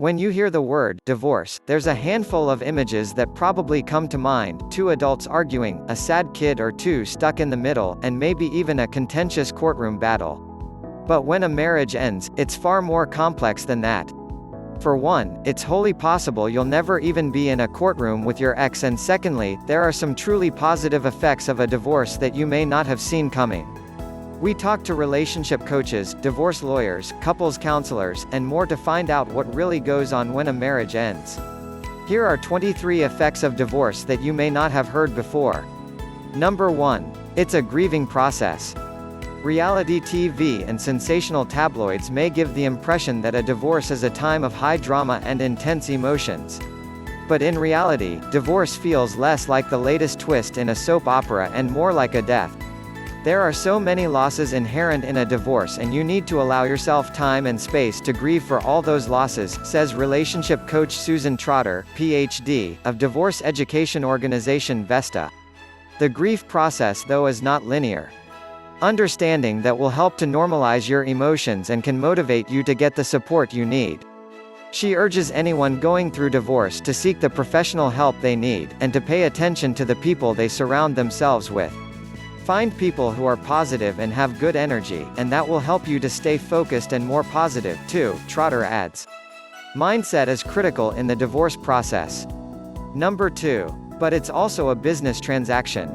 When you hear the word divorce, there's a handful of images that probably come to mind: two adults arguing, a sad kid or two stuck in the middle, and maybe even a contentious courtroom battle. But when a marriage ends, it's far more complex than that. For one, it's wholly possible you'll never even be in a courtroom with your ex, and secondly, there are some truly positive effects of a divorce that you may not have seen coming. We talk to relationship coaches, divorce lawyers, couples counselors, and more to find out what really goes on when a marriage ends. Here are 23 effects of divorce that you may not have heard before. Number 1. It's a grieving process. Reality TV and sensational tabloids may give the impression that a divorce is a time of high drama and intense emotions. But in reality, divorce feels less like the latest twist in a soap opera and more like a death. There are so many losses inherent in a divorce, and you need to allow yourself time and space to grieve for all those losses, says relationship coach Susan Trotter, Ph.D., of divorce education organization Vesta. The grief process, though, is not linear. Understanding that will help to normalize your emotions and can motivate you to get the support you need. She urges anyone going through divorce to seek the professional help they need, and to pay attention to the people they surround themselves with. Find people who are positive and have good energy, and that will help you to stay focused and more positive, too, Trotter adds. Mindset is critical in the divorce process. Number 2. But it's also a business transaction.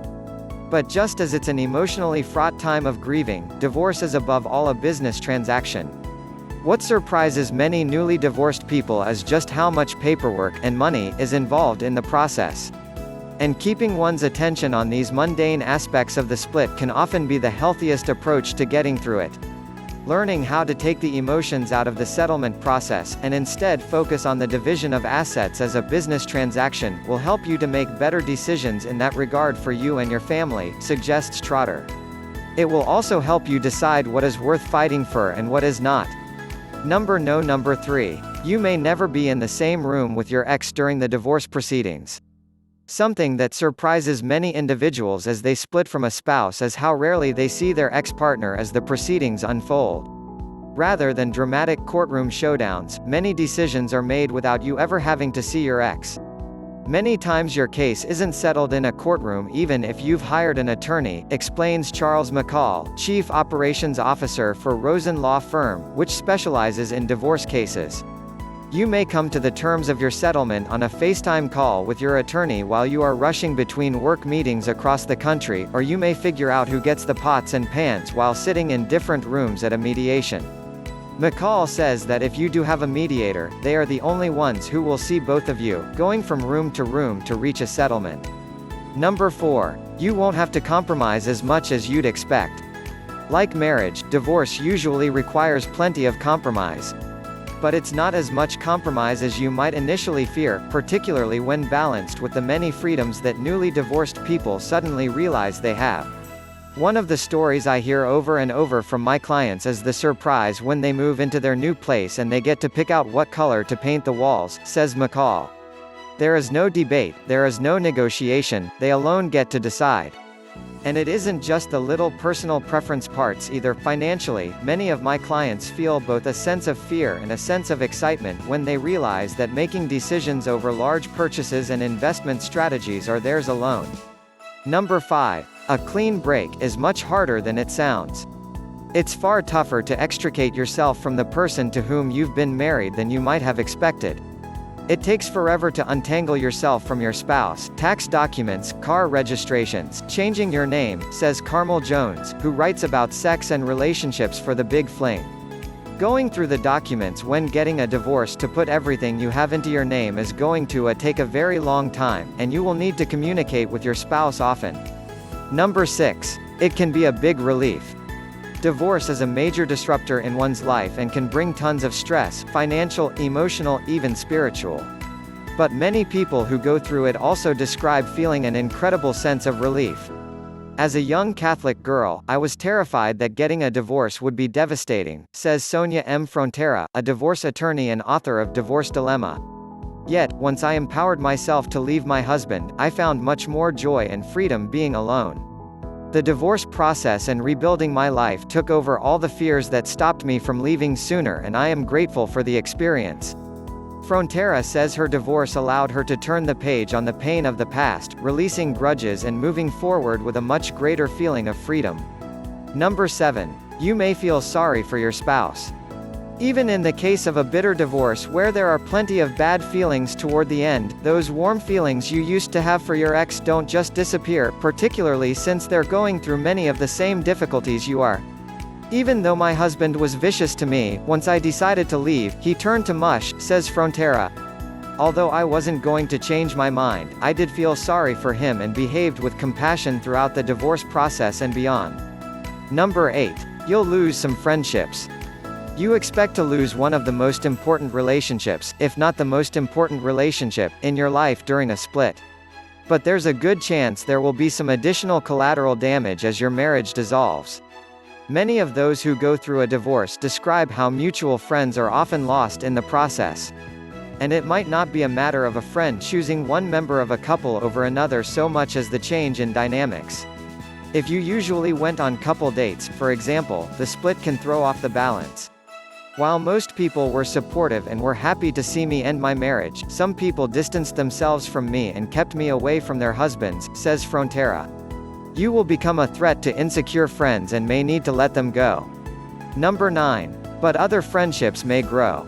But just as it's an emotionally fraught time of grieving, divorce is above all a business transaction. What surprises many newly divorced people is just how much paperwork and money is involved in the process. And keeping one's attention on these mundane aspects of the split can often be the healthiest approach to getting through it. Learning how to take the emotions out of the settlement process, and instead focus on the division of assets as a business transaction, will help you to make better decisions in that regard for you and your family, suggests Trotter. It will also help you decide what is worth fighting for and what is not. Number 3. You may never be in the same room with your ex during the divorce proceedings. Something that surprises many individuals as they split from a spouse is how rarely they see their ex-partner as the proceedings unfold. Rather than dramatic courtroom showdowns, many decisions are made without you ever having to see your ex. Many times your case isn't settled in a courtroom even if you've hired an attorney, explains Charles McCall, Chief Operations Officer for Rosen Law Firm, which specializes in divorce cases. You may come to the terms of your settlement on a FaceTime call with your attorney while you are rushing between work meetings across the country, or you may figure out who gets the pots and pans while sitting in different rooms at a mediation. McCall says that if you do have a mediator, they are the only ones who will see both of you, going from room to reach a settlement. Number 4. You won't have to compromise as much as you'd expect. Like marriage, divorce usually requires plenty of compromise. But it's not as much compromise as you might initially fear, particularly when balanced with the many freedoms that newly divorced people suddenly realize they have. One of the stories I hear over and over from my clients is the surprise when they move into their new place and they get to pick out what color to paint the walls, says McCall. There is no debate, there is no negotiation, they alone get to decide. And it isn't just the little personal preference parts either. Financially, many of my clients feel both a sense of fear and a sense of excitement when they realize that making decisions over large purchases and investment strategies are theirs alone. Number 5. A clean break is much harder than it sounds. It's far tougher to extricate yourself from the person to whom you've been married than you might have expected. It takes forever to untangle yourself from your spouse, tax documents, car registrations, changing your name, says Carmel Jones, who writes about sex and relationships for The Big Fling. Going through the documents when getting a divorce to put everything you have into your name is going to take a very long time, and you will need to communicate with your spouse often. Number 6. It can be a big relief. Divorce is a major disruptor in one's life and can bring tons of stress, financial, emotional, even spiritual. But many people who go through it also describe feeling an incredible sense of relief. As a young Catholic girl, I was terrified that getting a divorce would be devastating, says Sonia M. Frontera, a divorce attorney and author of Divorce Dilemma. Yet, once I empowered myself to leave my husband, I found much more joy and freedom being alone. The divorce process and rebuilding my life took over all the fears that stopped me from leaving sooner, and I am grateful for the experience. Frontera says her divorce allowed her to turn the page on the pain of the past, releasing grudges and moving forward with a much greater feeling of freedom. Number 7. You may feel sorry for your spouse. Even in the case of a bitter divorce where there are plenty of bad feelings toward the end, those warm feelings you used to have for your ex don't just disappear, particularly since they're going through many of the same difficulties you are. Even though my husband was vicious to me, once I decided to leave, he turned to mush, says Frontera. Although I wasn't going to change my mind, I did feel sorry for him and behaved with compassion throughout the divorce process and beyond. Number 8. You'll lose some friendships. You expect to lose one of the most important relationships, if not the most important relationship, in your life during a split. But there's a good chance there will be some additional collateral damage as your marriage dissolves. Many of those who go through a divorce describe how mutual friends are often lost in the process. And it might not be a matter of a friend choosing one member of a couple over another so much as the change in dynamics. If you usually went on couple dates, for example, the split can throw off the balance. While most people were supportive and were happy to see me end my marriage, some people distanced themselves from me and kept me away from their husbands, says Frontera. You will become a threat to insecure friends and may need to let them go. Number 9. But other friendships may grow.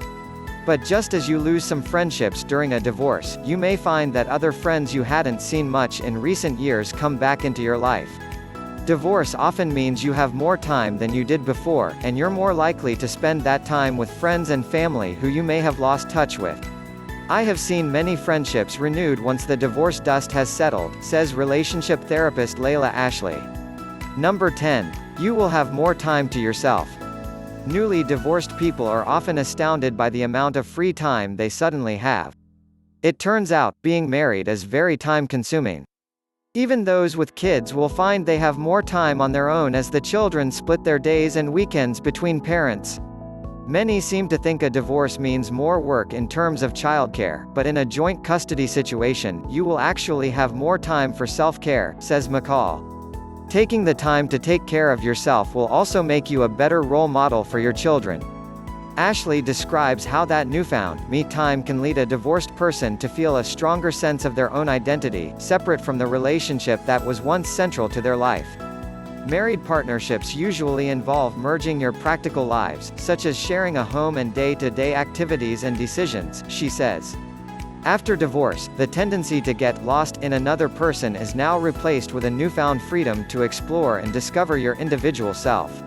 But just as you lose some friendships during a divorce, you may find that other friends you hadn't seen much in recent years come back into your life. Divorce often means you have more time than you did before, and you're more likely to spend that time with friends and family who you may have lost touch with. I have seen many friendships renewed once the divorce dust has settled, says relationship therapist Layla Ashley. Number 10. You will have more time to yourself. Newly divorced people are often astounded by the amount of free time they suddenly have. It turns out, being married is very time-consuming. Even those with kids will find they have more time on their own as the children split their days and weekends between parents. Many seem to think a divorce means more work in terms of childcare, but in a joint custody situation, you will actually have more time for self-care, says McCall. Taking the time to take care of yourself will also make you a better role model for your children. Ashley describes how that newfound me time can lead a divorced person to feel a stronger sense of their own identity, separate from the relationship that was once central to their life. Married partnerships usually involve merging your practical lives, such as sharing a home and day-to-day activities and decisions, she says. After divorce, the tendency to get lost in another person is now replaced with a newfound freedom to explore and discover your individual self.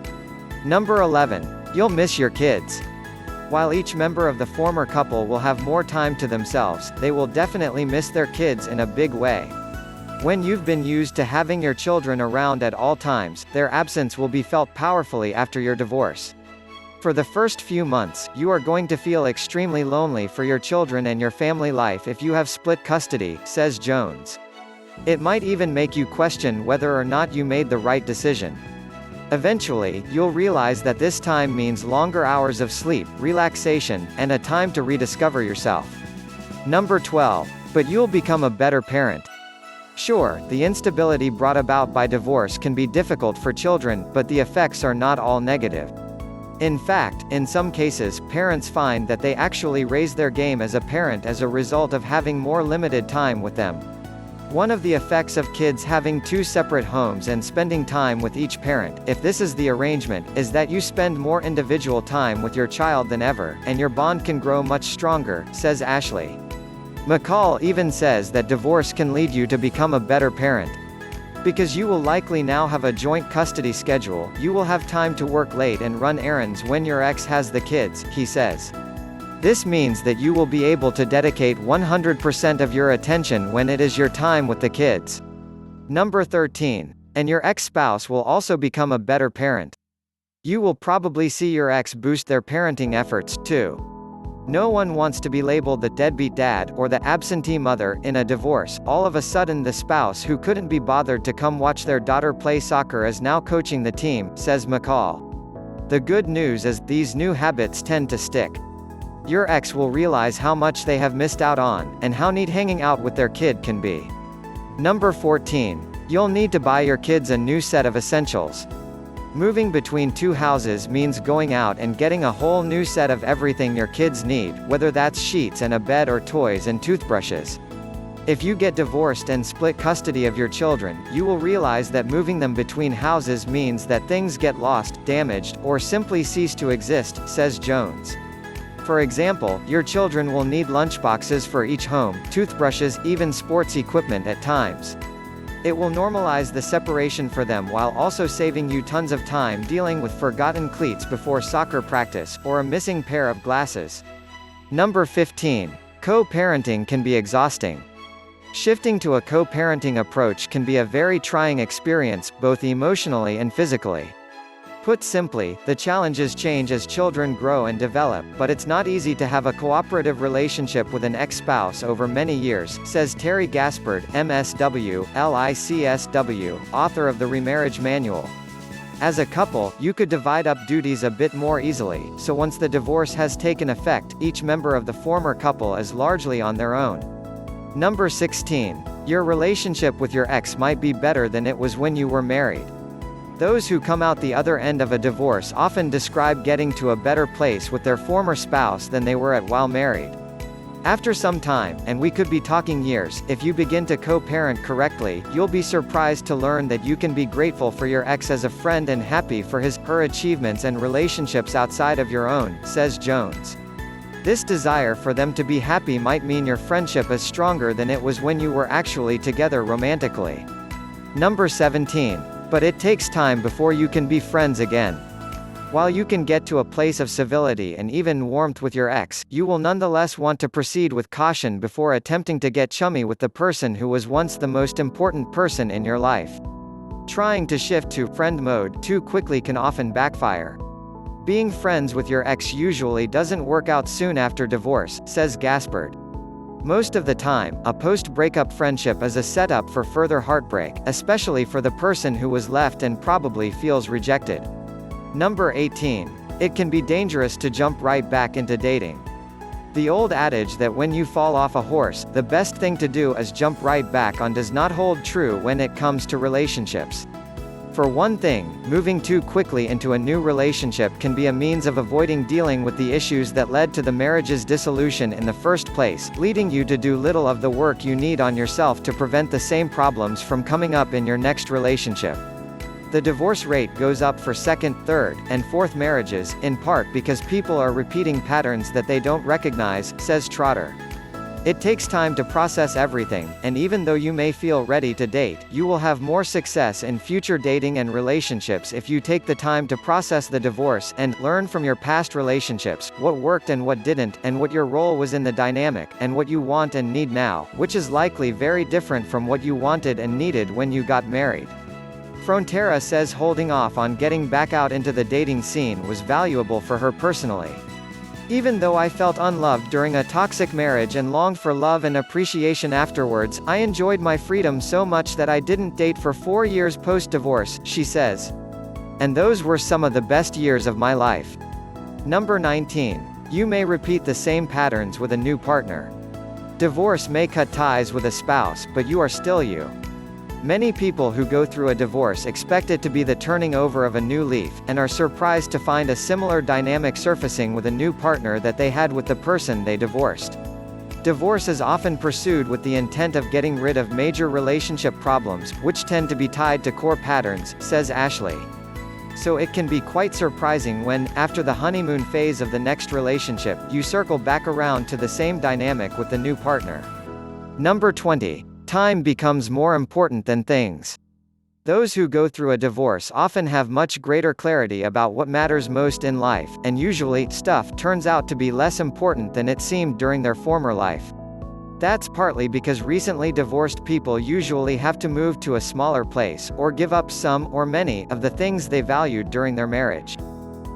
Number 11. You'll miss your kids. While each member of the former couple will have more time to themselves, they will definitely miss their kids in a big way. When you've been used to having your children around at all times, their absence will be felt powerfully after your divorce. For the first few months, you are going to feel extremely lonely for your children and your family life if you have split custody, says Jones. It might even make you question whether or not you made the right decision. Eventually, you'll realize that this time means longer hours of sleep, relaxation, and a time to rediscover yourself. Number 12. But you'll become a better parent. Sure, the instability brought about by divorce can be difficult for children, but the effects are not all negative. In fact, in some cases, parents find that they actually raise their game as a parent as a result of having more limited time with them. One of the effects of kids having two separate homes and spending time with each parent, if this is the arrangement, is that you spend more individual time with your child than ever, and your bond can grow much stronger, says Ashley. McCall even says that divorce can lead you to become a better parent. Because you will likely now have a joint custody schedule, you will have time to work late and run errands when your ex has the kids, he says. This means that you will be able to dedicate 100% of your attention when it is your time with the kids. Number 13. And your ex-spouse will also become a better parent. You will probably see your ex boost their parenting efforts, too. No one wants to be labeled the deadbeat dad, or the absentee mother, in a divorce. All of a sudden the spouse who couldn't be bothered to come watch their daughter play soccer is now coaching the team, says McCall. The good news is, these new habits tend to stick. Your ex will realize how much they have missed out on, and how neat hanging out with their kid can be. Number 14. You'll need to buy your kids a new set of essentials. Moving between two houses means going out and getting a whole new set of everything your kids need, whether that's sheets and a bed or toys and toothbrushes. If you get divorced and split custody of your children, you will realize that moving them between houses means that things get lost, damaged, or simply cease to exist, says Jones. For example, your children will need lunchboxes for each home, toothbrushes, even sports equipment at times. It will normalize the separation for them while also saving you tons of time dealing with forgotten cleats before soccer practice, or a missing pair of glasses. Number 15. Co-parenting can be exhausting. Shifting to a co-parenting approach can be a very trying experience, both emotionally and physically. Put simply, the challenges change as children grow and develop, but it's not easy to have a cooperative relationship with an ex-spouse over many years, says Terry Gaspard, MSW, LICSW, author of the Remarriage Manual. As a couple, you could divide up duties a bit more easily, so once the divorce has taken effect, each member of the former couple is largely on their own. Number 16. Your relationship with your ex might be better than it was when you were married. Those who come out the other end of a divorce often describe getting to a better place with their former spouse than they were at while married. After some time, and we could be talking years, if you begin to co-parent correctly, you'll be surprised to learn that you can be grateful for your ex as a friend and happy for her achievements and relationships outside of your own, says Jones. This desire for them to be happy might mean your friendship is stronger than it was when you were actually together romantically. Number 17. But it takes time before you can be friends again. While you can get to a place of civility and even warmth with your ex, you will nonetheless want to proceed with caution before attempting to get chummy with the person who was once the most important person in your life. Trying to shift to friend mode too quickly can often backfire. Being friends with your ex usually doesn't work out soon after divorce, says Gaspard. Most of the time, a post-breakup friendship is a setup for further heartbreak, especially for the person who was left and probably feels rejected. Number 18. It can be dangerous to jump right back into dating. The old adage that when you fall off a horse, the best thing to do is jump right back on does not hold true when it comes to relationships. For one thing, moving too quickly into a new relationship can be a means of avoiding dealing with the issues that led to the marriage's dissolution in the first place, leading you to do little of the work you need on yourself to prevent the same problems from coming up in your next relationship. The divorce rate goes up for second, third, and fourth marriages, in part because people are repeating patterns that they don't recognize, says Trotter. It takes time to process everything, and even though you may feel ready to date, you will have more success in future dating and relationships if you take the time to process the divorce and learn from your past relationships, what worked and what didn't, and what your role was in the dynamic, and what you want and need now, which is likely very different from what you wanted and needed when you got married. Frontera says holding off on getting back out into the dating scene was valuable for her personally. Even though I felt unloved during a toxic marriage and longed for love and appreciation afterwards, I enjoyed my freedom so much that I didn't date for 4 years post-divorce, she says. And those were some of the best years of my life. Number 19. You may repeat the same patterns with a new partner. Divorce may cut ties with a spouse, but you are still you. Many people who go through a divorce expect it to be the turning over of a new leaf, and are surprised to find a similar dynamic surfacing with a new partner that they had with the person they divorced. Divorce is often pursued with the intent of getting rid of major relationship problems, which tend to be tied to core patterns, says Ashley. So it can be quite surprising when, after the honeymoon phase of the next relationship, you circle back around to the same dynamic with the new partner. Number 20. Time becomes more important than things. Those who go through a divorce often have much greater clarity about what matters most in life, and usually, stuff turns out to be less important than it seemed during their former life. That's partly because recently divorced people usually have to move to a smaller place, or give up some or many of the things they valued during their marriage.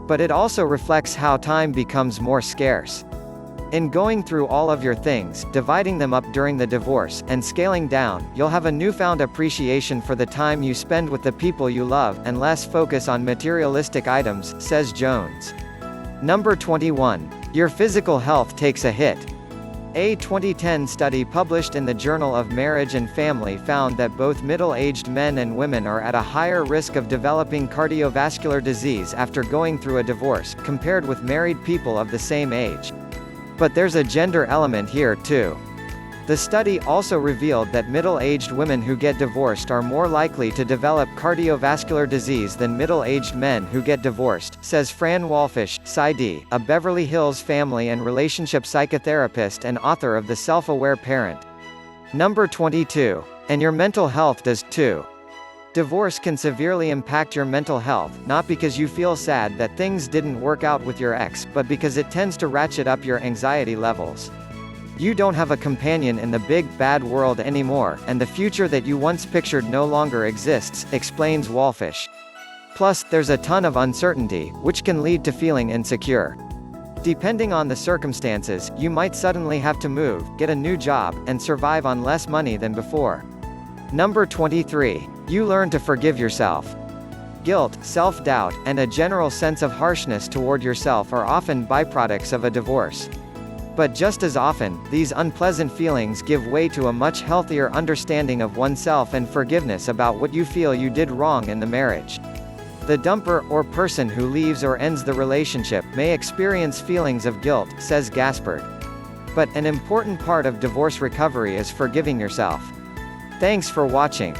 But it also reflects how time becomes more scarce. In going through all of your things, dividing them up during the divorce, and scaling down, you'll have a newfound appreciation for the time you spend with the people you love, and less focus on materialistic items, says Jones. Number 21. Your physical health takes a hit. A 2010 study published in the Journal of Marriage and Family found that both middle-aged men and women are at a higher risk of developing cardiovascular disease after going through a divorce, compared with married people of the same age. But there's a gender element here, too. The study also revealed that middle-aged women who get divorced are more likely to develop cardiovascular disease than middle-aged men who get divorced, says Fran Walfish, PsyD, a Beverly Hills family and relationship psychotherapist and author of The Self-Aware Parent. Number 22. And your mental health does, too. Divorce can severely impact your mental health, not because you feel sad that things didn't work out with your ex, but because it tends to ratchet up your anxiety levels. You don't have a companion in the big, bad world anymore, and the future that you once pictured no longer exists, explains Walfish. Plus, there's a ton of uncertainty, which can lead to feeling insecure. Depending on the circumstances, you might suddenly have to move, get a new job, and survive on less money than before. Number 23. You learn to forgive yourself. Guilt, self-doubt, and a general sense of harshness toward yourself are often byproducts of a divorce. But just as often, these unpleasant feelings give way to a much healthier understanding of oneself and forgiveness about what you feel you did wrong in the marriage. The dumper, or person who leaves or ends the relationship, may experience feelings of guilt, says Gaspard. But an important part of divorce recovery is forgiving yourself. Thanks for watching.